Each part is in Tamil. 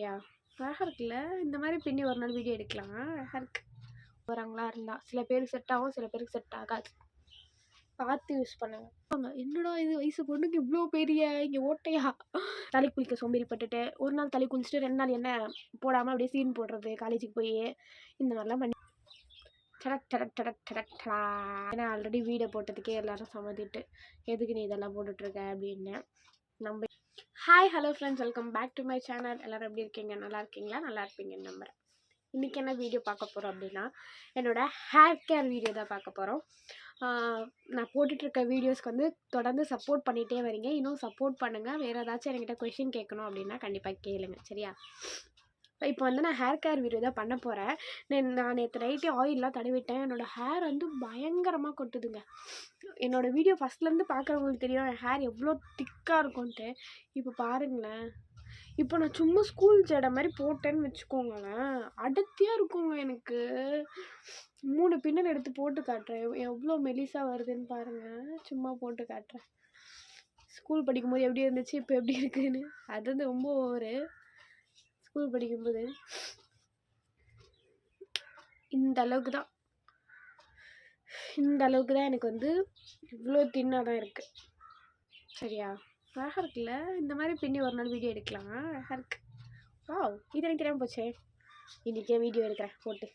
சரியா? அழகா இருக்குல்ல? இந்த மாதிரி பின்னி ஒரு நாள் வீடியோ எடுக்கலாம். அழகா இருக்கு. போகிறாங்களா இருந்தால் சில பேருக்கு செட் ஆகும், சில பேருக்கு செட் ஆகாது. பார்த்து யூஸ் பண்ணுங்க. என்னடா இது வயசு பொண்ணுக்கு இவ்வளோ பெரிய இங்கே ஓட்டையா? தலை குளிக்க சோம்பேறிப்பட்டுட்டு ஒரு நாள் தலை குளிச்சுட்டு 2 நாள் எண்ணெய் போடாமல் அப்படியே சீன் போடுறது காலேஜுக்கு போய் இந்த மாதிரிலாம் பண்ணி டடக். ஏன்னா ஆல்ரெடி வீடியோ போட்டதுக்கே எல்லாரும் சம்மதிட்டு எதுக்கு நீ இதெல்லாம் போட்டுட்ருக்க அப்படின்னு. நம்ம hi hello friends, welcome back to my channel. எல்லோரும் எப்படி இருக்கீங்க? நல்லா இருக்கீங்களா? நல்லா இருப்பீங்கன்னு நம்புகிறேன். இன்றைக்கி என்ன வீடியோ பார்க்க போகிறோம் அப்படின்னா, என்னோடய ஹேர் கேர் வீடியோ தான் பார்க்க போகிறோம். நான் போட்டுட்ருக்க வீடியோஸ்க்கு வந்து தொடர்ந்து சப்போர்ட் பண்ணிகிட்டே வரீங்க. இன்னும் சப்போர்ட் பண்ணுங்கள். வேறு ஏதாச்சும் என்கிட்ட கொஷின் கேட்கணும் அப்படின்னா கண்டிப்பாக கேளுங்க, சரியா? இப்போ வந்து நான் ஹேர் கேர் வீடியோ தான் பண்ண போகிறேன். நான் நேற்று நைட்டே ஆயிலெலாம் தடவிட்டேன். என்னோடய ஹேர் வந்து பயங்கரமாக கொட்டுதுங்க. என்னோடய வீடியோ ஃபஸ்ட்லேருந்து பார்க்குறவங்களுக்கு தெரியும் என் ஹேர் எவ்வளோ திக்காக இருக்கும்ன்ட்டு. இப்போ பாருங்களேன், இப்போ நான் சும்மா ஸ்கூல் ஜடை மாதிரி போட்டேன்னு வச்சுக்கோங்களேன், அடர்த்தியாக இருக்குங்க. எனக்கு 3 பின்னல் எடுத்து போட்டு காட்டுறேன், எவ்வளோ மெலிசாக வருதுன்னு பாருங்கள். சும்மா போட்டு காட்டுறேன். ஸ்கூல் படிக்கும்போது எப்படி இருந்துச்சு, இப்போ எப்படி இருக்குதுன்னு. அது வந்து ரொம்ப ஒரு ஸ்கூல் படிக்கும்போது இந்த அளவுக்கு தான் எனக்கு வந்து இவ்வளோ தின்னாக தான் இருக்குது, சரியா? அழகாக இருக்குல்ல? இந்த மாதிரி பின்னி ஒரு நாள் வீடியோ எடுக்கலாம். அழகாக இருக்குது. இது எனக்கு தெரியாமல் போச்சே. இன்றைக்கே வீடியோ எடுக்கிறேன் போட்டு,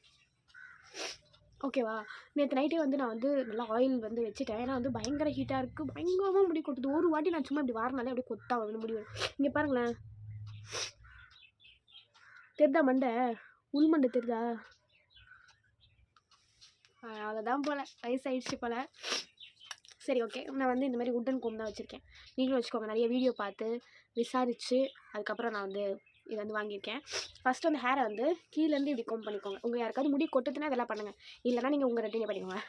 ஓகேவா? நேற்று நைட்டே வந்து நான் வந்து நல்லா ஆயில் வந்து வச்சுட்டேன். ஏன்னா வந்து பயங்கர ஹீட்டாக இருக்குது, பயங்கரமாக முடி கொட்டுது. ஒரு வாட்டி நான் சும்மா இப்படி வாரினாலே அப்படியே கொத்தா வந்து முடி வரும். இங்கே பாருங்களேன், தெரிதா மண்டை? உள்மண்டை தெரிதா? அவ்வளோதான் போல், வயசாயிடுச்சு போல். சரி, ஓகே. நான் வந்து இந்த மாதிரி உட்டன் கோம் தான் வச்சுருக்கேன். நீங்களும் வச்சுக்கோங்க. நிறைய வீடியோ பார்த்து விசாரித்து அதுக்கப்புறம் நான் வந்து இதை வந்து வாங்கியிருக்கேன். ஃபஸ்ட்டு வந்து ஹேரை வந்து கீழேருந்து இப்படி கோம் பண்ணிக்கோங்க. உங்கள் யாருக்காவது முடி கொட்டுதுன்னா இதெல்லாம் பண்ணுங்கள். இல்லைனா நீங்கள் உங்கள் ரெட்டினே பண்ணிக்கோங்க.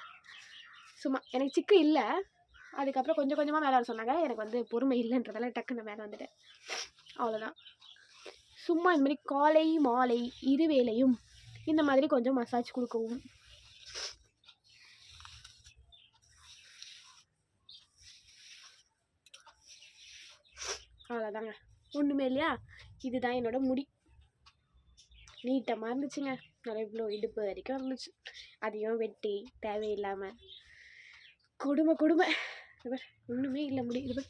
சும்மா எனக்கு சிக்கு இல்லை, அதுக்கப்புறம் கொஞ்சம் கொஞ்சமாக மேலே வர சொன்னாங்க. எனக்கு வந்து பொறுமை இல்லைன்றதால டக்குன்னு மேலே வந்துட்டேன். அவ்வளோதான். சும்மா இந்த மாதிரி காலை மாலை இருவேளையும் இந்த மாதிரி கொஞ்சம் மசாஜ் கொடுக்கவும். அவ்வளோதாங்க, ஒன்றுமே இல்லையா? இதுதான் என்னோட முடி. நீட்டமாக இருந்துச்சுங்க. நிறைய இவ்வளோ இடுப்பு வரைக்கும் இருந்துச்சு. அதையும் வெட்டி தேவையில்லாமல் கொடுமை. இவர் ஒன்றுமே இல்லை முடி. இது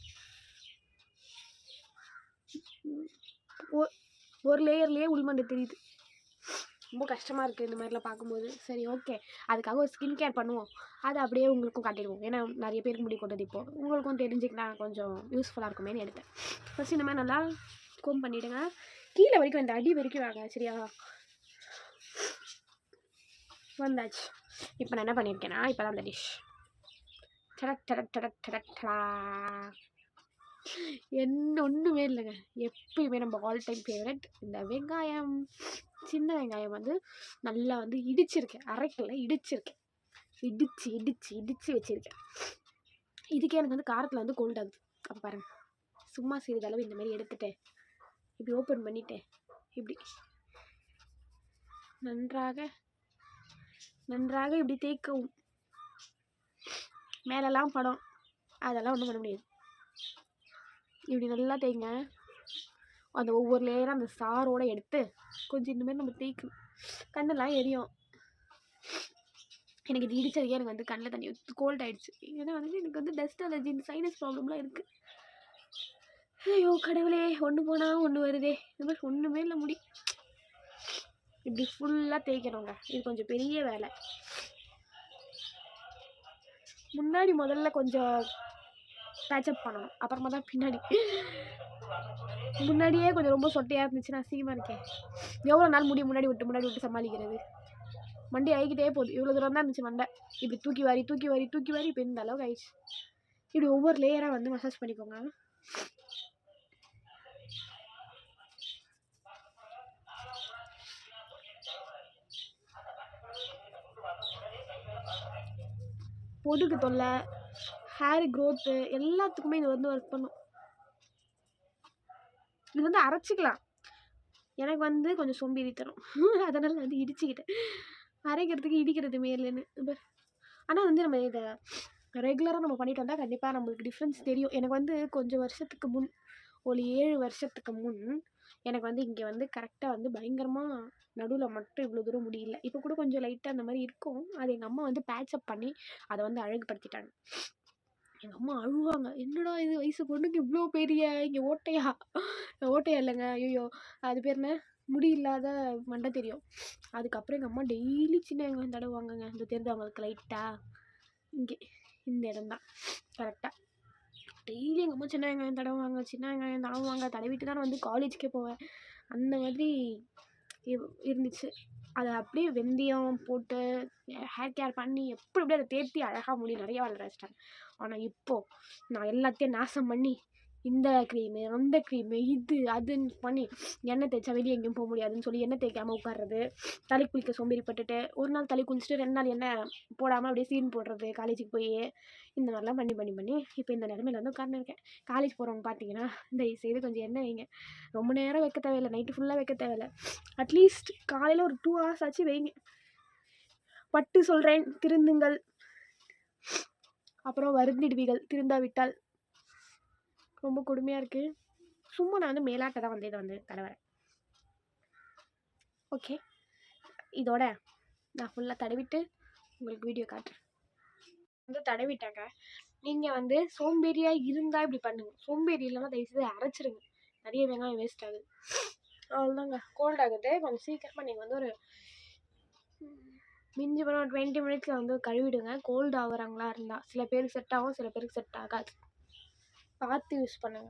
ஒரு லேயர்லேயே உள்மண்டை தெரியுது. ரொம்ப கஷ்டமாக இருக்குது இந்த மாதிரிலாம் பார்க்கும்போது. சரி, ஓகே, அதுக்காக ஒரு ஸ்கின் கேர் பண்ணுவோம். அதை அப்படியே உங்களுக்கும் காட்டிடுவோம். ஏன்னா நிறைய பேருக்கு முடி கொட்டது. இப்போது உங்களுக்கும் தெரிஞ்சுக்கிட்டா கொஞ்சம் யூஸ்ஃபுல்லாக இருக்குமேனு எடுத்தேன். ஃபஸ்ட் இந்த மாதிரி நல்லா கோம் பண்ணிவிடுங்க. கீழே வரைக்கும், இந்த அடி வரைக்கும் வாங்க, சரியா? வந்தாச்சு. இப்போ நான் என்ன பண்ணியிருக்கேன்னா, இப்போ தான் அந்த டிஷ் டடக் என்ன ஒன்றுமே இல்லைங்க. எப்பயுமே நம்ம ஆல் டைம் ஃபேவரட் இந்த வெங்காயம். சின்ன வெங்காயம் வந்து நல்லா வந்து இடிச்சிருக்கேன், அரைக்கல, இடிச்சிருக்கேன். இடிச்சு வச்சுருக்கேன். இதுக்கே எனக்கு வந்து காரத்தில் வந்து கோல்ட் ஆகுது. அப்போ பாருங்கள், சும்மா சிறிதளவு இந்த மாதிரி எடுத்துட்டேன், இப்படி ஓப்பன் பண்ணிட்டேன். இப்படி நன்றாக இப்படி தேய்க்கவும். மேலெல்லாம் படம், அதெல்லாம் ஒன்றும் பண்ண முடியாது. இப்படி நல்லா தேய்ங்க. அந்த ஒவ்வொரு லேயராக அந்த சாரோடு எடுத்து கொஞ்சம் இந்த மாதிரி நம்ம தேய்க்கணும். கண்ணெல்லாம் எரியும். எனக்கு இது இடிச்சதுக்கே எனக்கு வந்து கண்ணில் தண்ணி கோல்ட் ஆகிடுச்சு. ஏன்னா வந்து எனக்கு வந்து டஸ்ட் அலர்ஜி, இந்த சைனஸ் ப்ராப்ளம்லாம் இருக்குது. ஐயோ கடவுளே, ஒன்று போனால் ஒன்று வருதே. இந்த மாதிரி ஒன்றுமே இல்லை முடி. இப்படி ஃபுல்லாக தேய்க்கணுங்க. இது கொஞ்சம் பெரிய வேலை. முதல்ல கொஞ்சம் பேச்சப் பண்ணணும், அப்புறமா தான் பின்னாடி. முன்னாடியே கொஞ்சம் ரொம்ப சொட்டையாக இருந்துச்சுன்னா அசிங்கமாக இருக்கேன். எவ்வளோ நாள் முன்னாடி விட்டு சமாளிக்கிறது? மண்டி ஆகிக்கிட்டே போகுது. இவ்வளோ தூரம் தான் இருந்துச்சு மண்டை. இப்படி தூக்கி வாரி இப்போ இந்த அளவுக்கு ஆயிடுச்சு. இப்படி ஒவ்வொரு லேயராக வந்து மசாஜ் பண்ணிக்கோங்க. பொடுகு தொல்லை, ஹேர் க்ரோத்து எல்லாத்துக்குமே இது வந்து ஒர்க் பண்ணும். இது வந்து அரைச்சிக்கலாம். எனக்கு வந்து கொஞ்சம் சோம்பேறி தரும், அதனால் வந்து இடிச்சுக்கிட்டேன். அரைக்கிறதுக்கு இடிக்கிறது மேலேன்னு. ஆனால் வந்து நம்ம இதை ரெகுலராக நம்ம பண்ணிட்டு வந்தால் கண்டிப்பாக நம்மளுக்கு டிஃப்ரென்ஸ் தெரியும். எனக்கு வந்து கொஞ்சம் வருஷத்துக்கு முன், ஒரு 7 வருஷத்துக்கு முன் எனக்கு வந்து இங்கே வந்து கரெக்டாக வந்து பயங்கரமாக நடுவில் மட்டும் இவ்வளோ தூரம் முடியல. இப்போ கூட கொஞ்சம் லைட்டாக அந்த மாதிரி இருக்கும். அது எங்கள் அம்மா வந்து பேட்சப் பண்ணி அதை வந்து அழகுபடுத்திட்டாங்க. எங்கள் அம்மா அழுவாங்க, என்னடா இது வயசு பொண்ணுக்கு இவ்வளோ பெரிய இங்கே ஓட்டையா? ஓட்டையா இல்லைங்க, ஐயோ அது பேர் என்ன, முடி இல்லாத மண்டை தெரியும். அதுக்கப்புறம் எங்கள் அம்மா டெய்லி சின்ன வெங்காயம் தடவுவாங்கங்க. இந்த தெரியுது அவங்களுக்கு லைட்டாக இங்கே இந்த இடம் தான் கரெக்டாக. டெய்லி எங்கள் அம்மா சின்ன வெங்காயம் தடவுவாங்க, சின்ன வெங்காயம் தடவுவாங்க. தடவிட்டு தான் நான் வந்து காலேஜுக்கே போவேன். அந்த மாதிரி இருந்துச்சு. அதை அப்படியே வெந்தயம் போட்டு ஹேர் கேர் பண்ணி எப்படி அதை தேர்த்தி அழகாக முடி நிறையா வளர வச்சிட்டாங்க. ஆனால் இப்போது நான் எல்லாத்தையும் நாசம் பண்ணி இந்த க்ரீமு அந்த க்ரீமு இது அதுன்னு பண்ணி எண்ணெய் தேய்ச்சா வெளியே எங்கேயும் போக முடியாதுன்னு சொல்லி எண்ணெய் தேய்க்காமல் உட்கார்றது, தலை குளிக்க சோம்பேறிப்பட்டுட்டு ஒரு நாள் தலை குளிச்சுட்டு 2 நாள் எண்ணெய் போடாமல் அப்படியே சீன் போடுறது காலேஜுக்கு போய். இந்த மாதிரிலாம் பண்ணி பண்ணி பண்ணி இப்போ இந்த நிலமையில வந்து உட்கார்ந்துருக்கேன். காலேஜ் போகிறவங்க பார்த்தீங்கன்னா தயவுசெய்து கொஞ்சம் எண்ணெய் வைங்க. ரொம்ப நேரம் வைக்க தேவையில்லை, நைட்டு ஃபுல்லாக வைக்க தேவையில்லை. அட்லீஸ்ட் காலையில் ஒரு 2 hours ஆச்சு வைங்க. பட்டு சொல்கிறேன், திருந்துங்கள். அப்புறம் வருந்திடுவீர்கள் திருந்தாவிட்டால். ரொம்ப கொடுமையாக இருக்குது. சும்மா நான் வந்து மேலாட்டை தான் வந்து இதை வந்து தடவுறேன். ஓகே, இதோட நான் ஃபுல்லாக தடவிட்டு உங்களுக்கு வீடியோ காட்டுறேன். வந்து தடவிட்டாங்க. நீங்கள் வந்து சோம்பேறியாக இருந்தால் இப்படி பண்ணுங்கள். சோம்பேறி இல்லைன்னா தயவுசெய்து அரைச்சிருங்க. நிறைய வெங்காயம் வேஸ்ட் ஆகுது. அவ்வளோதாங்க. கோல்ட் ஆகுது. கொஞ்சம் சீக்கிரமாக நீங்கள் வந்து ஒரு மிஞ்சி போனால் 20 minutes வந்து கழுவிடுங்க. கோல்டு ஆகுறாங்களா இருந்தால். சில பேருக்கு செட் ஆகும், சில பேருக்கு செட் ஆகாது. பார்த்து யூஸ் பண்ணுங்க.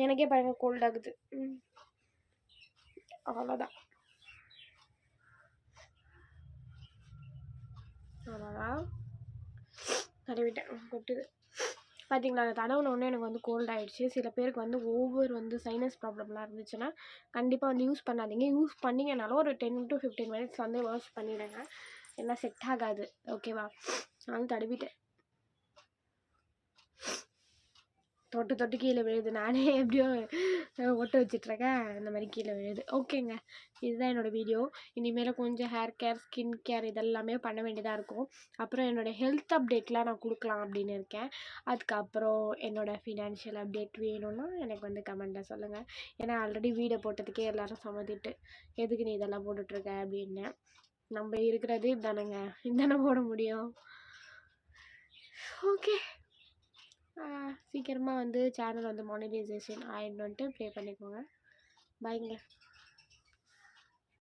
எனக்கே பாருங்க கோல்ட் ஆகுது. அவ்வளோதான். அவ்வளோதான் தடவிட்டேன். கொட்டுது பார்த்தீங்களா? அதை தடவுனோடனே எனக்கு வந்து கோல்ட் ஆகிடுச்சு. சில பேருக்கு வந்து ஓவர் வந்து சைனஸ் ப்ராப்ளம்லாம் இருந்துச்சுன்னா கண்டிப்பாக வந்து யூஸ் பண்ணாதீங்க. யூஸ் பண்ணிங்கனாலும் ஒரு 10 to 15 minutes வந்து வாஷ் பண்ணிவிடுங்க. ஏன்னா செட் ஆகாது. ஓகேவா? நான் தடவிட்டேன். தொட்டு தொட்டு கீழே விழுது. நானே எப்படியோ ஒட்ட வச்சிட்ருக்கேன், இந்த மாதிரி கீழே விழுது. ஓகேங்க, இதுதான் என்னோடய வீடியோ. இனிமேல் கொஞ்சம் ஹேர் கேர், ஸ்கின் கேர் இதெல்லாமே பண்ண வேண்டியதாக இருக்கும். அப்புறம் என்னோடய ஹெல்த் அப்டேட்லாம் நான் கொடுக்கலாம் அப்படின்னு இருக்கேன். அதுக்கப்புறம் என்னோடய ஃபினான்ஷியல் அப்டேட் வேணும்னா எனக்கு வந்து கமெண்ட்டில் சொல்லுங்கள். ஏன்னா ஆல்ரெடி வீடியோ போட்டதுக்கே எல்லோரும் சம்மதிட்டு எதுக்கு நீ இதெல்லாம் போட்டுட்ருக்க அப்படின்னு. நம்ம இருக்கிறது இதானங்க, இதானே போட முடியும். ஓகே, சீக்கிரமாக வந்து சேனல் வந்து மானிட்டைசேஷன் ஆகிடணுன்ட்டு ப்ரே பண்ணிக்கோங்க. பாய்ங்க.